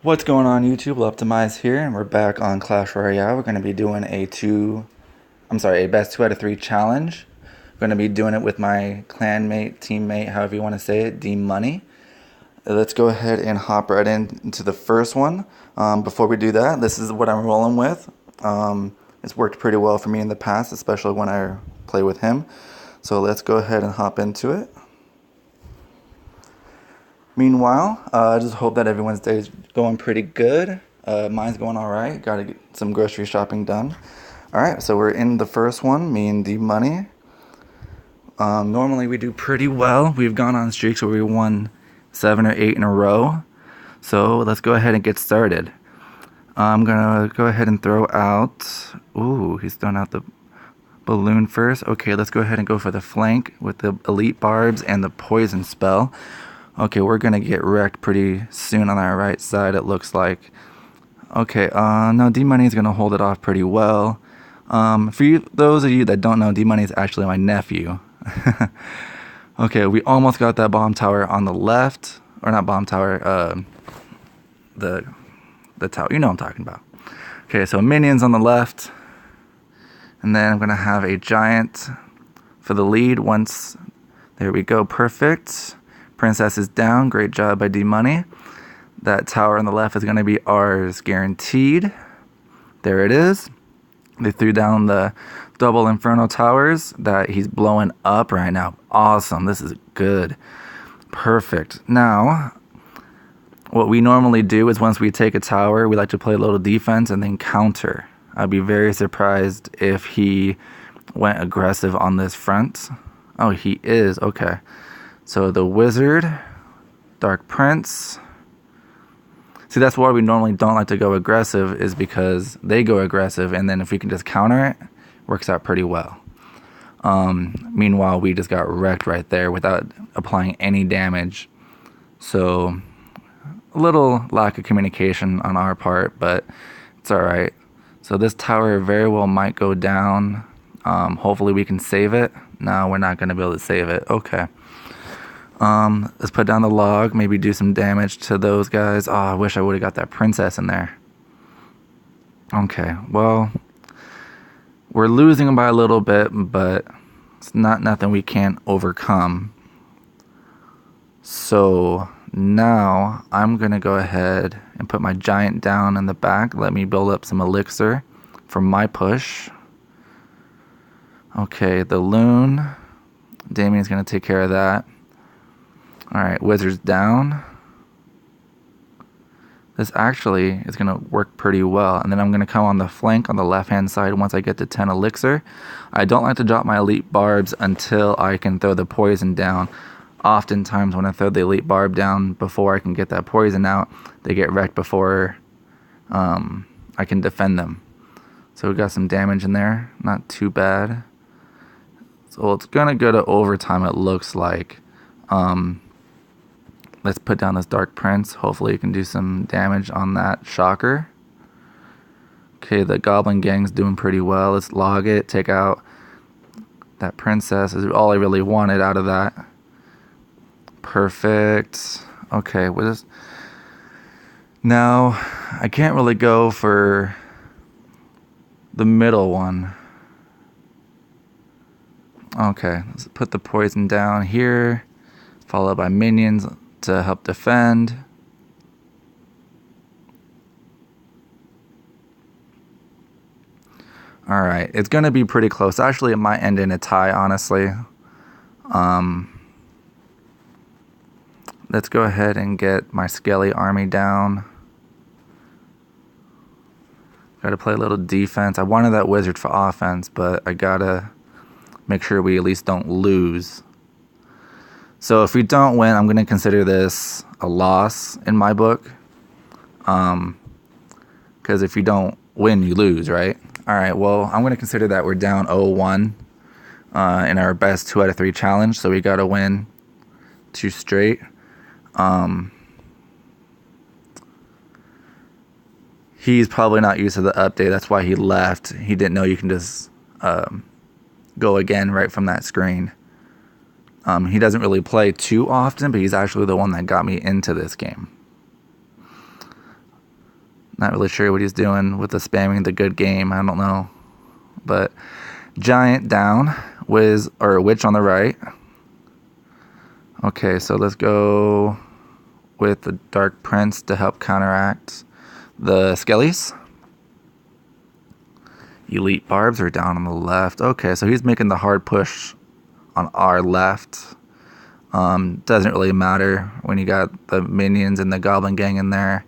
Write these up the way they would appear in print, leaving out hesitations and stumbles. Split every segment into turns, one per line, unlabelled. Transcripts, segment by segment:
What's going on YouTube? Optimize here, and we're back on Clash Royale. We're going to be doing a best 2 out of 3 challenge. We're going to be doing it with my clanmate, teammate, however you want to say it, Dmoney. Let's go ahead and hop right into the first one. Before we do that, this is what I'm rolling with. It's worked pretty well for me in the past, especially when I play with him. So let's go ahead and hop into it. Meanwhile, I just hope that everyone's day is going pretty good. Mine's going all right. Got to get some grocery shopping done. All right, so we're in the first one, me and Dmoney. Normally we do pretty well. We've gone on streaks where we won 7 or 8 in a row. So let's go ahead and get started. I'm gonna go ahead and throw out. Ooh, he's throwing out the balloon first. Okay, let's go ahead and go for the flank with the elite barbs and the poison spell. Okay, we're gonna get wrecked pretty soon on our right side, it looks like. Okay, no, Dmoney is gonna hold it off pretty well. Those of you that don't know, Dmoney is actually my nephew. Okay, we almost got that bomb tower on the left, or not bomb tower, the tower. You know what I'm talking about. Okay, so minions on the left, and then I'm gonna have a giant for the lead. There we go, perfect. Princess is down. Great job by Dmoney. That tower on the left is going to be ours, guaranteed. There it is. They threw down the double Inferno towers that he's blowing up right now. Awesome. This is good. Perfect. Now, what we normally do is once we take a tower, we like to play a little defense and then counter. I'd be very surprised if he went aggressive on this front. Oh, he is. Okay. So the wizard, Dark Prince. See, that's why we normally don't like to go aggressive, is because they go aggressive, and then if we can just counter it, works out pretty well. Meanwhile, we just got wrecked right there without applying any damage. So a little lack of communication on our part, but it's all right. So this tower very well might go down. Hopefully we can save it. No, we're not going to be able to save it. Okay. Let's put down the log, maybe do some damage to those guys. Oh, I wish I would have got that princess in there. Okay, well, we're losing by a little bit, but it's nothing we can't overcome. So now I'm going to go ahead and put my giant down in the back. Let me build up some elixir for my push. Okay, the loon. Damien's going to take care of that. Alright, wizard's down. This actually is going to work pretty well. And then I'm going to come on the flank on the left-hand side once I get to 10 elixir. I don't like to drop my elite barbs until I can throw the poison down. Oftentimes when I throw the elite barb down before I can get that poison out, they get wrecked before I can defend them. So we got some damage in there. Not too bad. So it's going to go to overtime, it looks like. Let's put down this Dark Prince. Hopefully you can do some damage on that shocker. Okay, the Goblin Gang's doing pretty well. Let's log it, take out that princess. Is all I really wanted out of that. Perfect. Okay, now I can't really go for the middle one. Okay, let's put the poison down here, followed by minions to help defend. Alright, it's going to be pretty close. Actually, it might end in a tie, honestly. Let's go ahead and get my Skelly army down. Gotta play a little defense. I wanted that wizard for offense, but I gotta make sure we at least don't lose. So if we don't win, I'm going to consider this a loss in my book. Because if you don't win, you lose, right? All right, well, I'm going to consider that we're down 0-1 in our best 2 out of 3 challenge. So we got to win 2 straight. He's probably not used to the update. That's why he left. He didn't know you can just go again right from that screen. He doesn't really play too often, but he's actually the one that got me into this game. Not really sure what he's doing with the spamming the good game. I don't know. But giant down, witch on the right. Okay, so let's go with the Dark Prince to help counteract the Skellies. Elite Barbs are down on the left. Okay, so he's making the hard push on our left. Doesn't really matter when you got the minions and the Goblin Gang in there.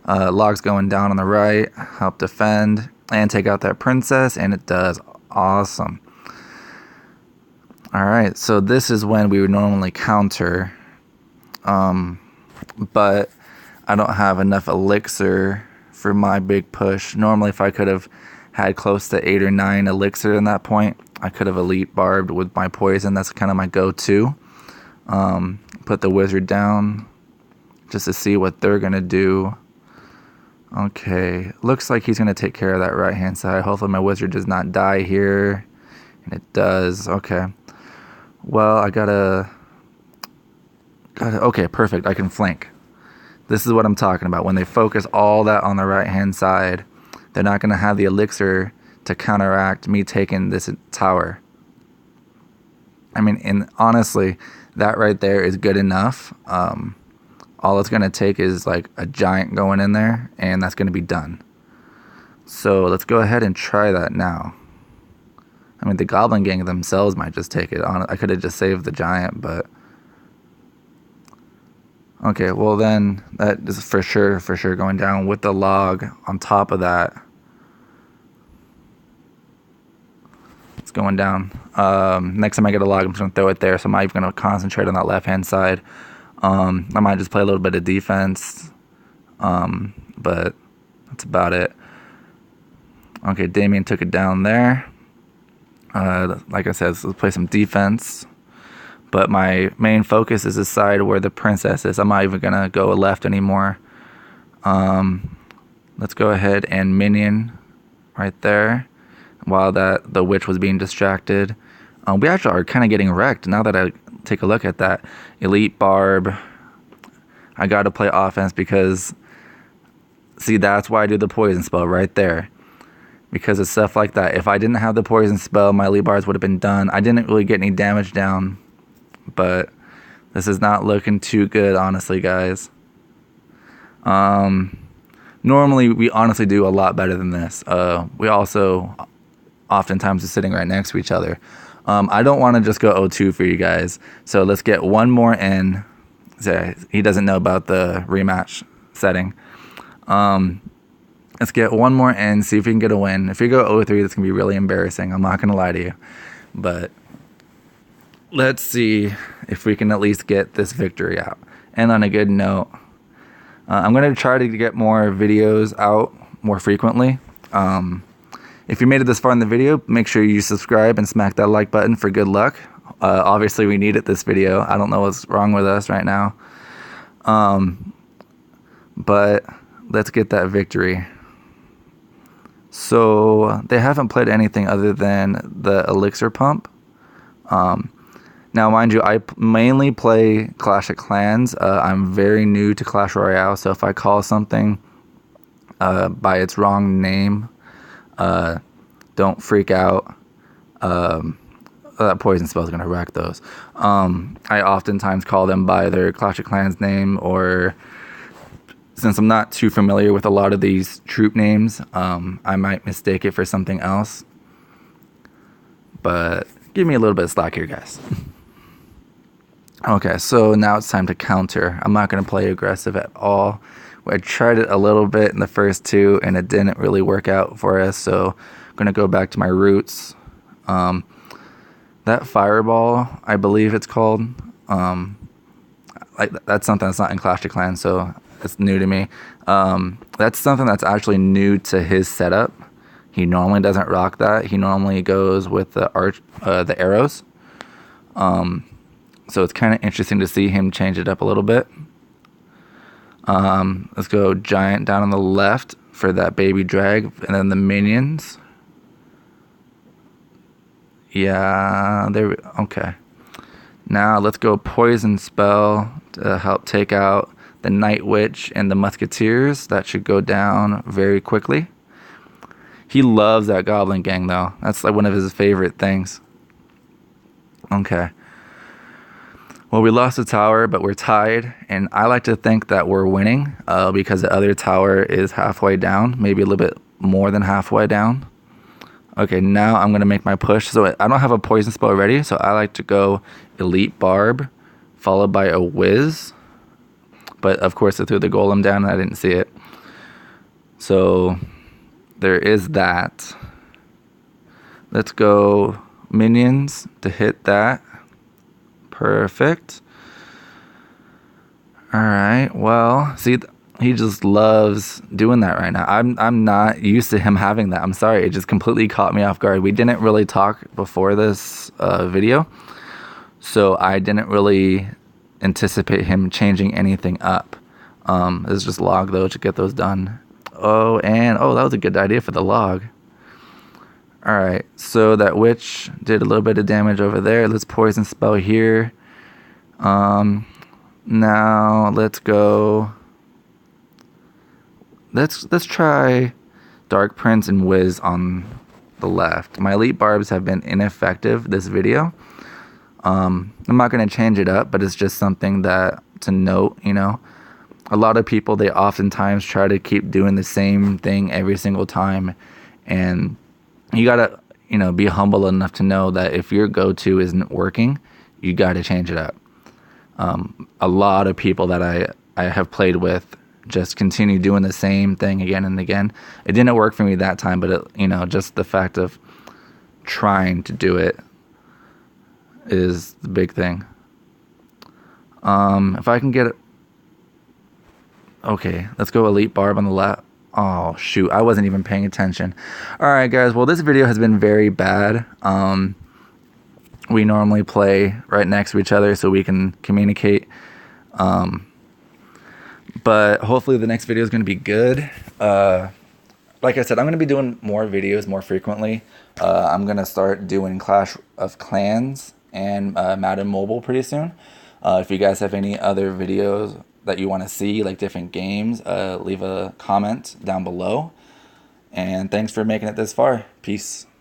Log's going down on the right, help defend and take out that princess, and it does. Awesome. Alright, so this is when we would normally counter, but I don't have enough elixir for my big push. Normally, if I could have had close to 8 or 9 elixir in that point, I could have elite barbed with my poison. That's kind of my go-to. Put the wizard down just to see what they're going to do. Okay, looks like he's going to take care of that right-hand side. Hopefully my wizard does not die here. And it does. Okay. Well, I gotta... Okay, perfect. I can flank. This is what I'm talking about. When they focus all that on the right-hand side, they're not going to have the elixir to counteract me taking this tower. I mean, and honestly, that right there is good enough. All it's going to take is like a giant going in there, and that's going to be done. So let's go ahead and try that now. I mean, the Goblin Gang themselves might just take it on. I could have just saved the giant, but... Okay, well then, that is for sure going down with the log on top of that. It's going down. Next time I get a log, I'm just going to throw it there, so I'm not even going to concentrate on that left-hand side. I might just play a little bit of defense, but that's about it. Okay, Damien took it down there. Like I said, let's play some defense. But my main focus is the side where the princess is. I'm not even going to go left anymore. Let's go ahead and minion right there while the witch was being distracted. We actually are kind of getting wrecked now that I take a look at that. Elite Barb. I got to play offense because, see, that's why I do the poison spell right there. Because of stuff like that. If I didn't have the poison spell, my Elite Barbs would have been done. I didn't really get any damage down. But this is not looking too good, honestly, guys. Normally, we honestly do a lot better than this. We also oftentimes are sitting right next to each other. I don't want to just go 0-2 for you guys. So let's get one more in. He doesn't know about the rematch setting. Let's get one more in, see if we can get a win. If we go 0-3, that's going to be really embarrassing. I'm not going to lie to you. But... let's see if we can at least get this victory out. And on a good note, I'm going to try to get more videos out more frequently. If you made it this far in the video, make sure you subscribe and smack that like button for good luck. Obviously, we needed this video. I don't know what's wrong with us right now. But let's get that victory. So they haven't played anything other than the elixir pump. Now, mind you, I mainly play Clash of Clans. I'm very new to Clash Royale, so if I call something by its wrong name, don't freak out. That poison spell is going to wreck those. I oftentimes call them by their Clash of Clans name, or since I'm not too familiar with a lot of these troop names, I might mistake it for something else. But give me a little bit of slack here, guys. Okay, so now it's time to counter. I'm not going to play aggressive at all. I tried it a little bit in the first two, and it didn't really work out for us, so I'm going to go back to my roots. That fireball, I believe it's called, that's something that's not in Clash of Clans, so it's new to me. That's something that's actually new to his setup. He normally doesn't rock that. He normally goes with the arrows. So it's kind of interesting to see him change it up a little bit. Let's go giant down on the left for that baby drag, and then the minions. Yeah, okay. Now let's go poison spell to help take out the the Night Witch and the Musketeers. That should go down very quickly. He loves that Goblin Gang, though. That's like one of his favorite things. Okay. Well, we lost the tower, but we're tied, and I like to think that we're winning because the other tower is halfway down, maybe a little bit more than halfway down. Okay, now I'm going to make my push. So I don't have a poison spell ready, so I like to go Elite Barb, followed by a Whiz. But, of course, I threw the Golem down, and I didn't see it. So there is that. Let's go Minions to hit that. Perfect. All right. Well, see, he just loves doing that right now. I'm not used to him having that. I'm sorry. It just completely caught me off guard. We didn't really talk before this video, so I didn't really anticipate him changing anything up. It's just log though to get those done. Oh, that was a good idea for the log. All right, so that witch did a little bit of damage over there. Let's poison spell here. Now let's go. Let's try Dark Prince and Wiz on the left. My Elite Barbs have been ineffective this video. I'm not going to change it up, but it's just something that to note, you know. A lot of people, they oftentimes try to keep doing the same thing every single time, and you gotta, you know, be humble enough to know that if your go-to isn't working, you gotta change it up. A lot of people that I have played with just continue doing the same thing again and again. It didn't work for me that time, but it, you know, just the fact of trying to do it is the big thing. If I can get it, okay, let's go Elite Barb on the left. Oh, shoot. I wasn't even paying attention. All right, guys. Well, this video has been very bad. We normally play right next to each other so we can communicate. But hopefully the next video is going to be good. Like I said, I'm going to be doing more videos more frequently. I'm going to start doing Clash of Clans and Madden Mobile pretty soon. If you guys have any other videos that you want to see, like different games, leave a comment down below. And thanks for making it this far. Peace.